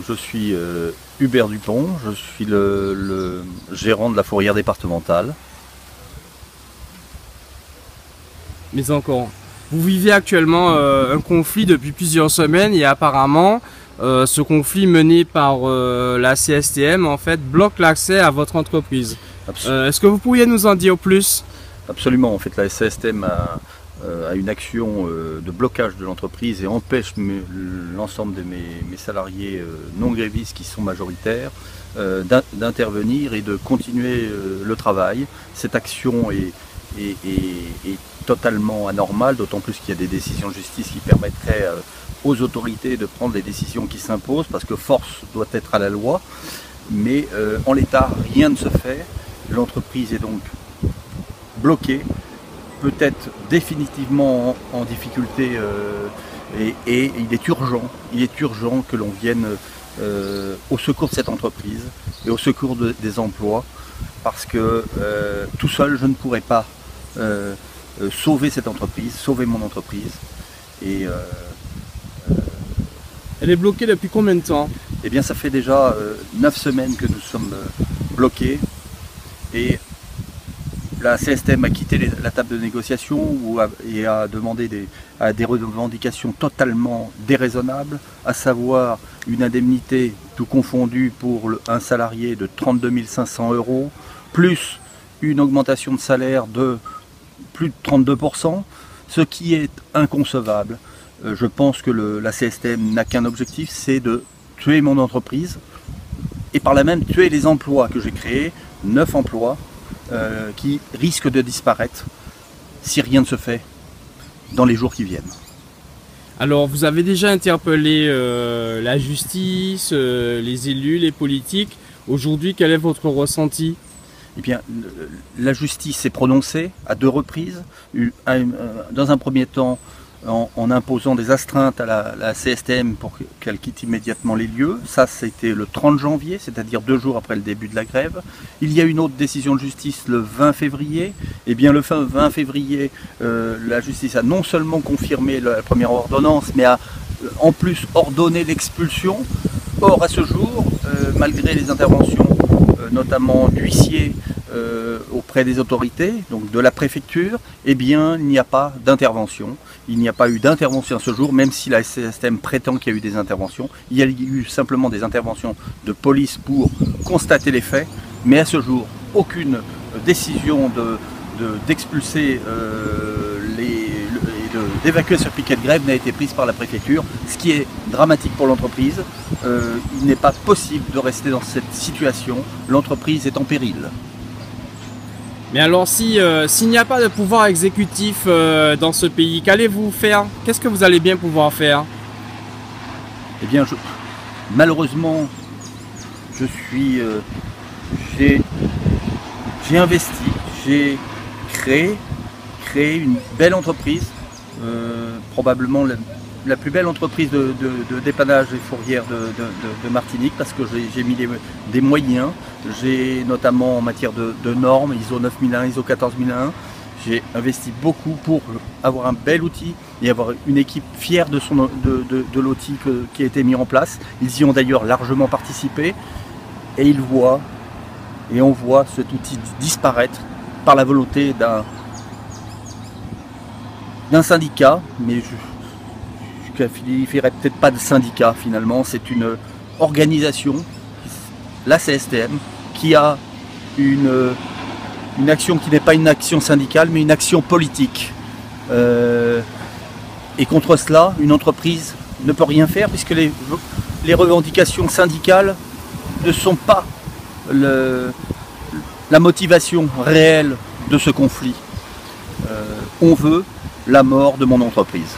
je suis Hubert Dupont, je suis le gérant de la fourrière départementale. Mais encore, vous vivez actuellement un conflit depuis plusieurs semaines et apparemment ce conflit mené par la CSTM en fait bloque l'accès à votre entreprise. Est-ce que vous pourriez nous en dire plus? Absolument, en fait la CSTM a une action de blocage de l'entreprise et empêche l'ensemble de mes salariés non grévistes qui sont majoritaires d'intervenir et de continuer le travail. Cette action est totalement anormale, d'autant plus qu'il y a des décisions de justice qui permettraient aux autorités de prendre les décisions qui s'imposent, parce que force doit être à la loi, mais en l'état rien ne se fait. L'entreprise est donc bloquée, peut-être définitivement en difficulté, et il est urgent que l'on vienne au secours de cette entreprise et au secours des emplois, parce que tout seul je ne pourrais pas sauver cette entreprise, sauver mon entreprise. Et elle est bloquée depuis combien de temps? Eh bien ça fait déjà 9 semaines que nous sommes bloqués, et la CSTM a quitté la table de négociation et a demandé des revendications totalement déraisonnables, à savoir une indemnité tout confondu pour un salarié de 32 500 €, plus une augmentation de salaire de plus de 32%, ce qui est inconcevable. Je pense que la CSTM n'a qu'un objectif, c'est de tuer mon entreprise et par là même tuer les emplois que j'ai créés, 9 emplois qui risquent de disparaître si rien ne se fait dans les jours qui viennent. Alors vous avez déjà interpellé la justice, les élus, les politiques. Aujourd'hui, quel est votre ressenti? Eh bien, la justice s'est prononcée à 2 reprises, dans un premier temps en imposant des astreintes à la CSTM pour qu'elle quitte immédiatement les lieux. Ça, c'était le 30 janvier, c'est-à-dire 2 jours après le début de la grève. Il y a une autre décision de justice le 20 février. Eh bien, le 20 février, la justice a non seulement confirmé la première ordonnance, mais a en plus ordonné l'expulsion. Or, à ce jour, malgré les interventions, notamment d'huissiers auprès des autorités, donc de la préfecture, eh bien, il n'y a pas d'intervention. Il n'y a pas eu d'intervention à ce jour, même si la CSTM prétend qu'il y a eu des interventions. Il y a eu simplement des interventions de police pour constater les faits, mais à ce jour, aucune décision d'expulser d'évacuer ce piquet de grève n'a été prise par la préfecture, ce qui est dramatique pour l'entreprise. Il n'est pas possible de rester dans cette situation, l'entreprise est en péril. Mais alors s'il n'y a pas de pouvoir exécutif dans ce pays, qu'allez-vous faire? Qu'est-ce que vous allez bien pouvoir faire? Eh bien, malheureusement, j'ai investi, j'ai créé une belle entreprise, probablement la plus belle entreprise de dépannage et fourrière de Martinique, parce que j'ai mis des moyens. J'ai notamment en matière de normes, ISO 9001, ISO 14001, j'ai investi beaucoup pour avoir un bel outil et avoir une équipe fière de l'outil qui a été mis en place. Ils y ont d'ailleurs largement participé, et on voit cet outil disparaître par la volonté d'un syndicat, mais je qualifierais peut-être pas de syndicat finalement, c'est une organisation, la CSTM, qui a une action qui n'est pas une action syndicale, mais une action politique. Et contre cela, une entreprise ne peut rien faire, puisque les revendications syndicales ne sont pas la motivation réelle de ce conflit. On veut la mort de mon entreprise.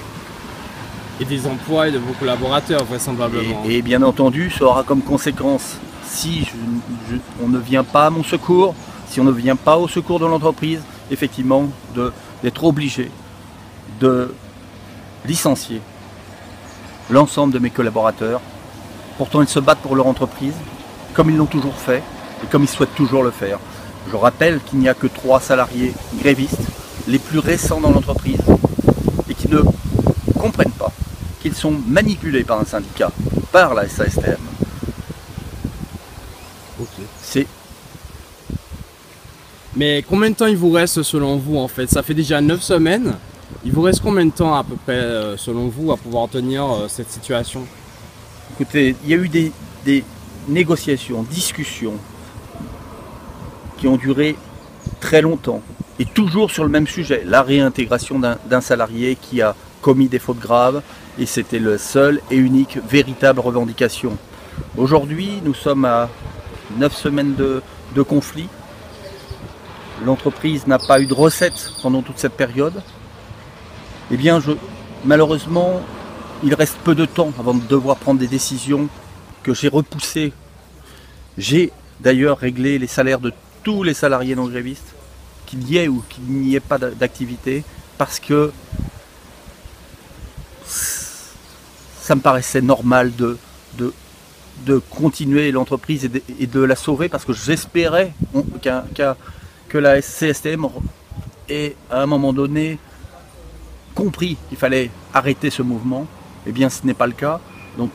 Et des emplois et de vos collaborateurs, vraisemblablement. Et bien entendu, ça aura comme conséquence, si on ne vient pas à mon secours, si on ne vient pas au secours de l'entreprise, effectivement, d'être obligé de licencier l'ensemble de mes collaborateurs. Pourtant, ils se battent pour leur entreprise, comme ils l'ont toujours fait, et comme ils souhaitent toujours le faire. Je rappelle qu'il n'y a que 3 salariés grévistes, les plus récents dans l'entreprise, et qui ne comprennent pas qu'ils sont manipulés par un syndicat, par la SASTM, Ok. C'est Mais combien de temps il vous reste selon vous en fait? Ça fait déjà 9 semaines. Il vous reste combien de temps à peu près selon vous à pouvoir tenir cette situation? Écoutez, il y a eu des négociations, discussions qui ont duré très longtemps et toujours sur le même sujet, la réintégration d'un salarié qui a commis des fautes graves, et c'était le seul et unique véritable revendication. Aujourd'hui, nous sommes à 9 semaines de conflit. L'entreprise n'a pas eu de recettes pendant toute cette période. Eh bien, malheureusement, il reste peu de temps avant de devoir prendre des décisions que j'ai repoussées. J'ai d'ailleurs réglé les salaires de tous les salariés non grévistes, qu'il y ait ou qu'il n'y ait pas d'activité, parce que ça me paraissait normal de continuer l'entreprise et de la sauver, parce que j'espérais que la CSTM ait à un moment donné compris qu'il fallait arrêter ce mouvement. Eh bien, ce n'est pas le cas. Donc,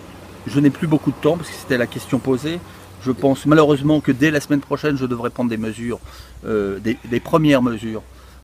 je n'ai plus beaucoup de temps parce que c'était la question posée. Je pense malheureusement que dès la semaine prochaine, je devrais prendre des mesures, des premières mesures